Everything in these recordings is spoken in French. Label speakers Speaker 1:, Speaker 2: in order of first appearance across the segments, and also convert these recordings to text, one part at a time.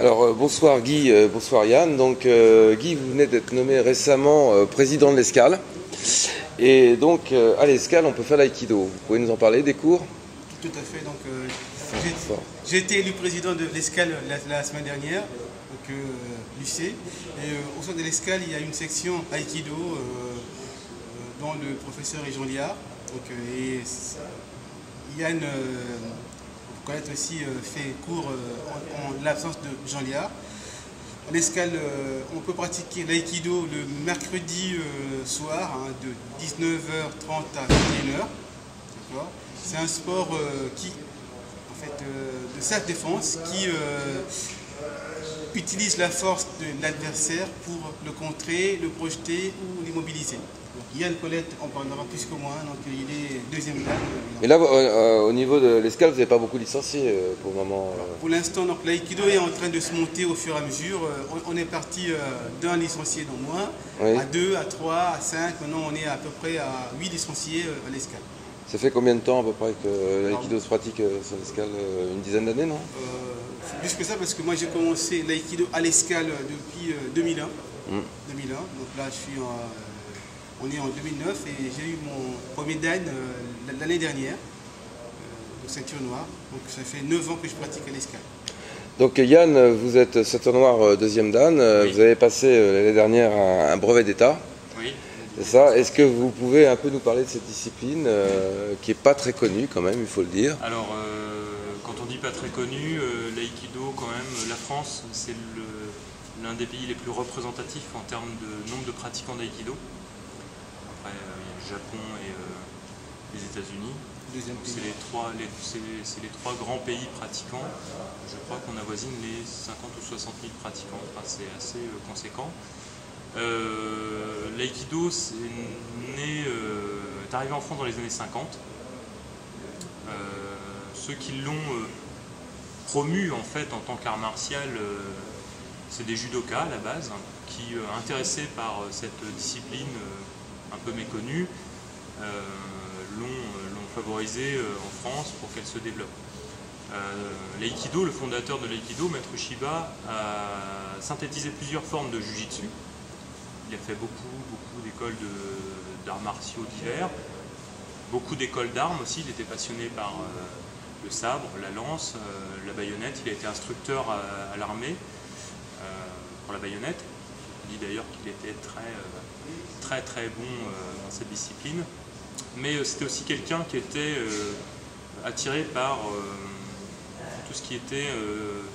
Speaker 1: Alors bonsoir Guy, bonsoir Yann. Donc Guy, vous venez d'être nommé récemment président de l'Escale. Et donc à l'Escale, on peut faire l'aïkido. Vous pouvez nous en parler des cours?
Speaker 2: Tout à fait. Donc j'ai été élu président de l'Escale la semaine dernière, donc lycée. Et au sein de l'Escale, il y a une section aïkido dont le professeur est Jean Liard. Donc, et Yann, vous connaissez aussi, fait cours en l'absence de Jean Liard. À l'Escale, on peut pratiquer l'aïkido le mercredi soir, hein, de 19h30 à 21h. C'est un sport de self-défense qui utilise la force de l'adversaire pour le contrer, le projeter ou l'immobiliser. Yann Colette en parlera plus que moi, donc il est deuxième dan.
Speaker 1: Mais là, au niveau de l'Escale, vous n'avez pas beaucoup licencié pour le moment.
Speaker 2: Pour l'instant, l'aïkido est en train de se monter au fur et à mesure. On est parti d'un licencié dans moins, oui, à 2, à 3, à 5. Maintenant, on est à peu près à 8 licenciés à l'Escale.
Speaker 1: Ça fait combien de temps à peu près que l'aïkido se pratique sur l'Escale? Une dizaine d'années, non?
Speaker 2: Plus que ça, parce que moi j'ai commencé l'aïkido à l'Escale depuis 2001. 2001. Donc là, on est en 2009 et j'ai eu mon premier dan l'année dernière, de ceinture noire. Donc ça fait 9 ans que je pratique à l'Escale.
Speaker 1: Donc Yann, vous êtes ceinture noire deuxième dan. Oui. Vous avez passé l'année dernière un brevet d'État. Oui. C'est ça. Est-ce que vous pouvez un peu nous parler de cette discipline qui n'est pas très connue quand même, il faut le dire?
Speaker 3: Alors, quand on dit pas très connu, l'aïkido quand même, la France, c'est l'un des pays les plus représentatifs en termes de nombre de pratiquants d'aïkido. Après, il y a le Japon et les États-Unis. C'est les trois grands pays pratiquants. Je crois qu'on avoisine les 50 ou 60 000 pratiquants. Enfin, c'est assez conséquent. L'aïkido est arrivé en France dans les années 50. Ceux qui l'ont promu en fait en tant qu'art martial, c'est des judokas à la base, qui, intéressés par cette discipline un peu méconnue, l'ont favorisée en France pour qu'elle se développe. L'aïkido, le fondateur de l'aïkido, Maître Shiba, a synthétisé plusieurs formes de jujitsu. Il a fait beaucoup d'écoles d'arts martiaux divers, beaucoup d'écoles d'armes aussi. Il était passionné par le sabre, la lance, la baïonnette. Il a été instructeur à l'armée pour la baïonnette. On dit d'ailleurs qu'il était très bon dans cette discipline. Mais c'était aussi quelqu'un qui était attiré par tout ce qui était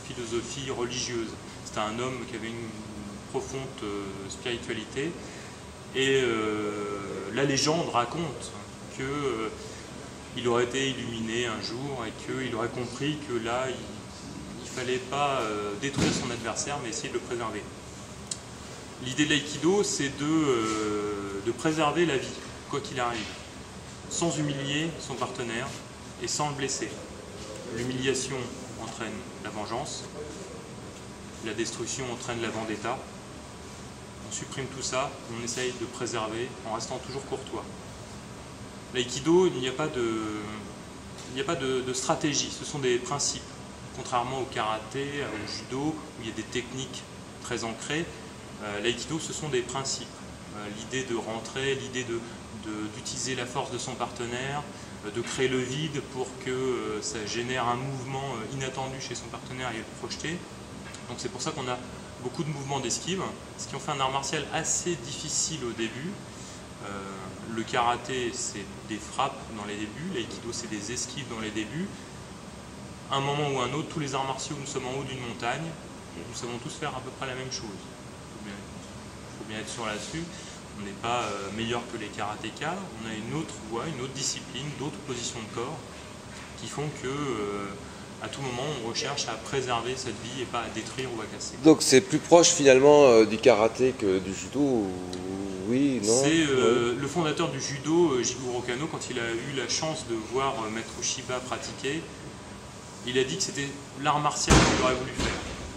Speaker 3: philosophie religieuse. C'était un homme qui avait une profonde spiritualité, et la légende raconte qu'il aurait été illuminé un jour et qu'il aurait compris que là il ne fallait pas détruire son adversaire mais essayer de le préserver. L'idée de l'aïkido, c'est de préserver la vie quoi qu'il arrive, sans humilier son partenaire et sans le blesser. L'humiliation entraîne la vengeance, la destruction entraîne la vendetta. On supprime tout ça, on essaye de préserver en restant toujours courtois. L'aïkido, il n'y a pas de stratégie, ce sont des principes. Contrairement au karaté, au judo, où il y a des techniques très ancrées, l'aïkido, ce sont des principes. L'idée de rentrer, l'idée d'utiliser la force de son partenaire, de créer le vide pour que ça génère un mouvement inattendu chez son partenaire et le projeter. Donc c'est pour ça qu'on a beaucoup de mouvements d'esquive, ce qui en fait un art martial assez difficile au début. Le karaté, c'est des frappes dans les débuts, l'aïkido, c'est des esquives dans les débuts. À un moment ou un autre, tous les arts martiaux, nous sommes en haut d'une montagne, nous savons tous faire à peu près la même chose. Il faut bien être sûr là-dessus. On n'est pas meilleur que les karatékas, on a une autre voie, une autre discipline, d'autres positions de corps qui font que à tout moment on recherche à préserver cette vie et pas à détruire ou à casser.
Speaker 1: Donc c'est plus proche finalement du karaté que du judo, oui, non?
Speaker 3: C'est le fondateur du judo, Jigoro Kano, quand il a eu la chance de voir Maître Shiba pratiquer, il a dit que c'était l'art martial qu'il aurait voulu faire.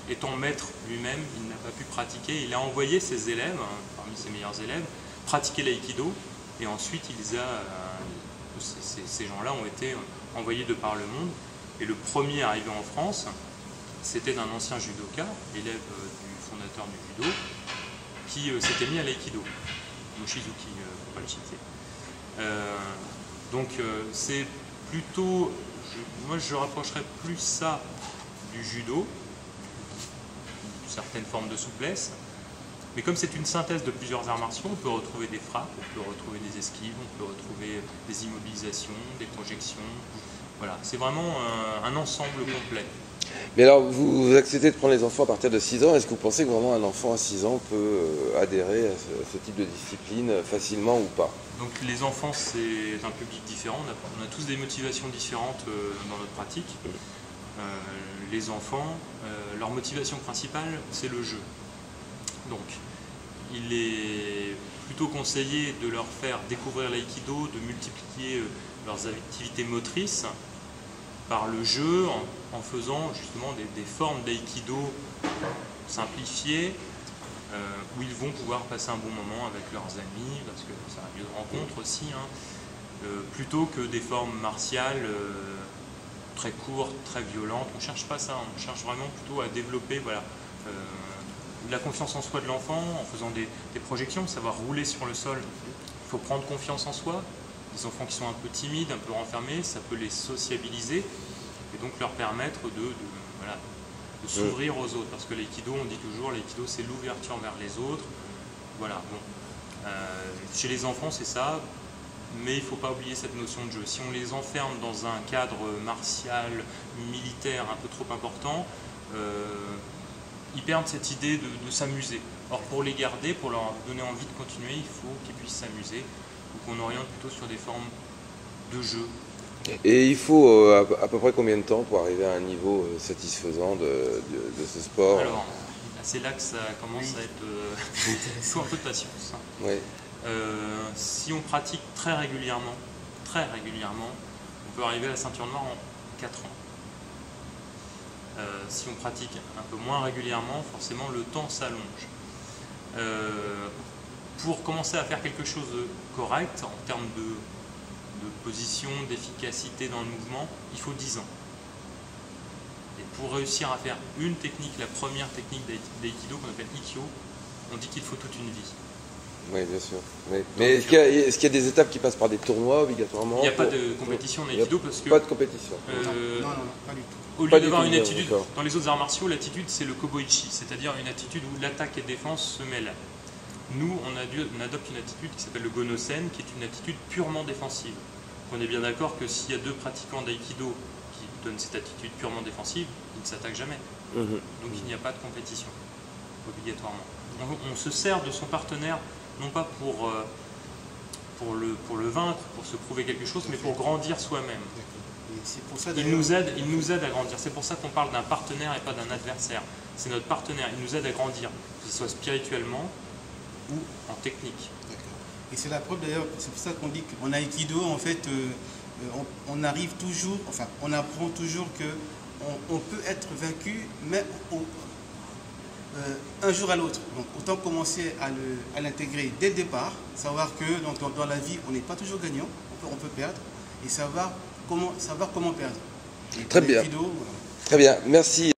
Speaker 3: Étant maître lui-même, il n'a pas pu pratiquer, il a envoyé ses élèves, parmi ses meilleurs élèves, pratiquer l'aïkido, et ensuite ces gens-là ont été envoyés de par le monde, et le premier arrivé en France, c'était d'un ancien judoka, élève du fondateur du judo, qui s'était mis à l'aïkido, Moshizuki, faut pas le citer. Donc c'est plutôt, moi je rapprocherais plus ça du judo, certaines formes de souplesse, mais comme c'est une synthèse de plusieurs arts martiaux, on peut retrouver des frappes, on peut retrouver des esquives, on peut retrouver des immobilisations, des projections. Voilà, c'est vraiment un ensemble complet.
Speaker 1: Mais alors, vous acceptez de prendre les enfants à partir de 6 ans. Est-ce que vous pensez que vraiment un enfant à 6 ans peut adhérer à ce type de discipline facilement ou pas?
Speaker 3: Donc les enfants, c'est un public différent. On a tous des motivations différentes dans notre pratique. Les enfants, leur motivation principale, c'est le jeu. Donc, il est plutôt conseillé de leur faire découvrir l'aïkido, de multiplier leurs activités motrices par le jeu, en faisant justement des formes d'aïkido simplifiées, où ils vont pouvoir passer un bon moment avec leurs amis, parce que c'est un lieu de rencontre aussi, hein, plutôt que des formes martiales très courtes, très violentes. On ne cherche pas ça, on cherche vraiment plutôt à développer la confiance en soi de l'enfant en faisant des projections, savoir rouler sur le sol. Il faut prendre confiance en soi. Les enfants qui sont un peu timides, un peu renfermés, ça peut les sociabiliser et donc leur permettre de s'ouvrir aux autres. Parce que l'aïkido, on dit toujours, l'aïkido c'est l'ouverture vers les autres. Voilà, bon. Chez les enfants c'est ça, mais il ne faut pas oublier cette notion de jeu. Si on les enferme dans un cadre martial, militaire un peu trop important, ils perdent cette idée de s'amuser. Or pour les garder, pour leur donner envie de continuer, il faut qu'ils puissent s'amuser. Donc on oriente plutôt sur des formes de jeu.
Speaker 1: Et il faut à peu près combien de temps pour arriver à un niveau satisfaisant de ce sport?
Speaker 3: Alors, c'est là que ça commence à être... il faut un peu de patience.
Speaker 1: Oui.
Speaker 3: Si on pratique très régulièrement, on peut arriver à la ceinture noire en 4 ans. Si on pratique un peu moins régulièrement, forcément le temps s'allonge. Pour commencer à faire quelque chose de correct en termes de position, d'efficacité dans le mouvement, il faut 10 ans. Et pour réussir à faire une technique, la première technique d'aïkido qu'on appelle Ikkyo, on dit qu'il faut toute une vie.
Speaker 1: Oui, bien sûr. Oui. Mais est-ce qu'il y a des étapes qui passent par des tournois obligatoirement?
Speaker 3: Il n'y a pas de compétition en aïkido parce que...
Speaker 1: Pas de compétition.
Speaker 2: Non, pas du tout.
Speaker 3: Au lieu d'avoir une attitude, dans les autres arts martiaux, l'attitude c'est le koboichi, c'est-à-dire une attitude où l'attaque et la défense se mêlent. Nous, on adopte une attitude qui s'appelle le gonosen, qui est une attitude purement défensive. On est bien d'accord que s'il y a deux pratiquants d'aïkido qui donnent cette attitude purement défensive, ils ne s'attaquent jamais. Donc il n'y a pas de compétition, obligatoirement. On se sert de son partenaire, non pas pour le vaincre, pour se prouver quelque chose, mais pour grandir soi-même. Il nous aide à grandir. C'est pour ça qu'on parle d'un partenaire et pas d'un adversaire. C'est notre partenaire, il nous aide à grandir, que ce soit spirituellement ou en technique.
Speaker 2: Et c'est la preuve d'ailleurs, c'est pour ça qu'on dit qu'en aïkido, en fait, on arrive toujours, enfin, on apprend toujours qu'on peut être vaincu, mais un jour à l'autre. Donc autant commencer à l'intégrer dès le départ, savoir que dans la vie, on n'est pas toujours gagnant, on peut perdre, et savoir comment perdre. Et
Speaker 1: très bien. Très bien, merci.